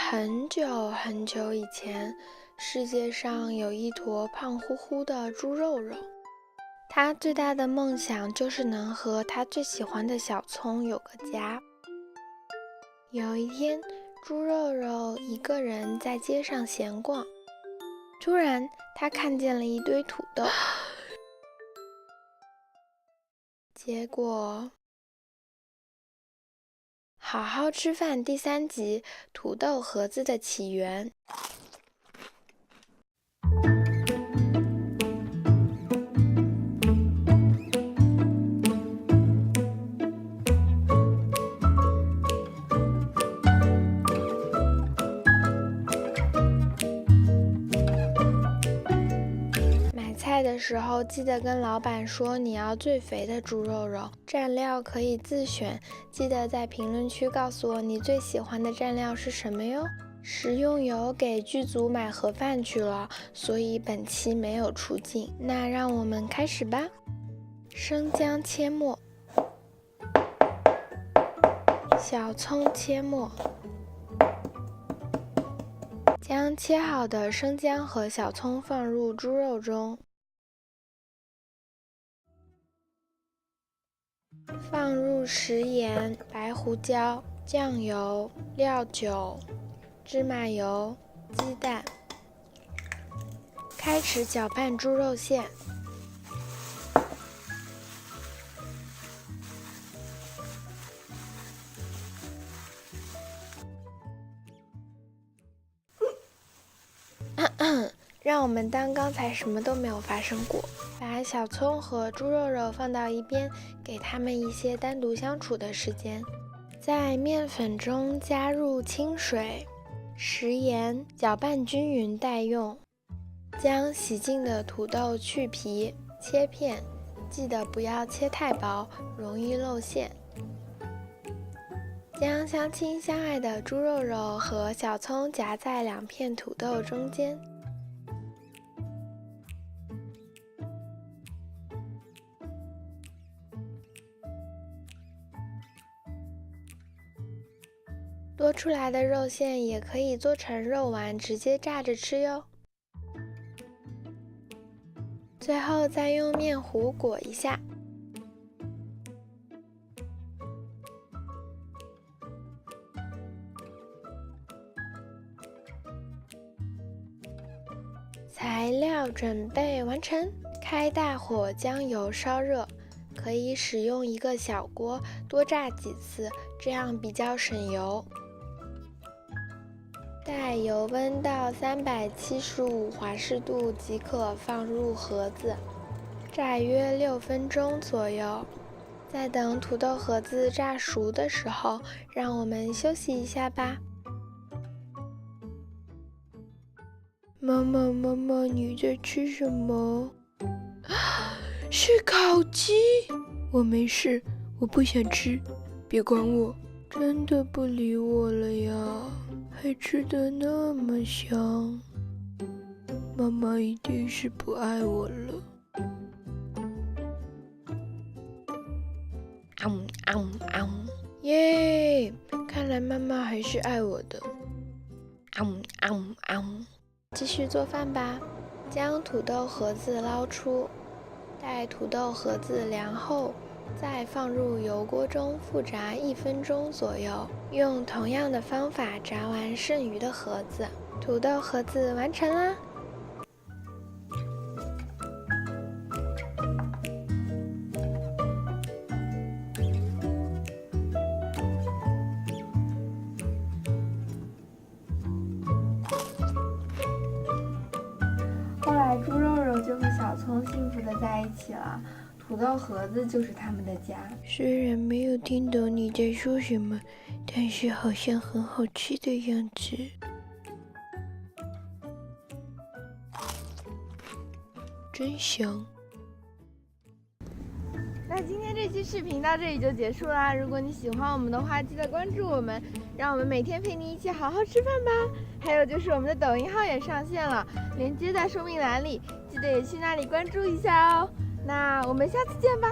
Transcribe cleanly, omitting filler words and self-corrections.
很久很久以前，世界上有一坨胖乎乎的猪肉肉。他最大的梦想就是能和他最喜欢的小葱有个家。有一天，猪肉肉一个人在街上闲逛，突然他看见了一堆土豆。结果，好好吃饭第3集，土豆盒子的起源。买菜的时候记得跟老板说你要最肥的猪肉肉，蘸料可以自选，记得在评论区告诉我你最喜欢的蘸料是什么哟。食用油给剧组买盒饭去了，所以本期没有出镜。那让我们开始吧。生姜切末，小葱切末，将切好的生姜和小葱放入猪肉中，放入食盐、白胡椒、酱油、料酒、芝麻油、鸡蛋，开始搅拌猪肉馅。让我们当刚才什么都没有发生过。把小葱和猪肉肉放到一边，给它们一些单独相处的时间。在面粉中加入清水、食盐，搅拌均匀待用。将洗净的土豆去皮，切片，记得不要切太薄，容易露馅。将相亲相爱的猪肉肉和小葱夹在2片土豆中间。多出来的肉馅也可以做成肉丸，直接炸着吃哟。最后再用面糊裹一下。材料准备完成，开大火将油烧热，可以使用一个小锅，多炸几次，这样比较省油。待油温到375华氏度即可放入盒子，炸约6分钟左右。在等土豆盒子炸熟的时候，让我们休息一下吧。妈妈，妈妈，你在吃什么？是烤鸡。我没事，我不想吃，别管我。真的不理我了呀，还吃得那么香，妈妈一定是不爱我了。耶，看来妈妈还是爱我的。继续做饭吧，将土豆盒子捞出，待土豆盒子凉后，再放入油锅中复炸1分钟左右，用同样的方法炸完剩余的盒子。土豆盒子完成啦！后来猪肉肉就和小葱幸福的在一起了。土豆盒子就是他们的家。虽然没有听懂你在说什么，但是好像很好吃的样子。真香。那今天这期视频到这里就结束啦。如果你喜欢我们的话，记得关注我们，让我们每天陪你一起好好吃饭吧。还有就是我们的抖音号也上线了，链接在说明栏里，记得也去那里关注一下哦。那我们下次见吧。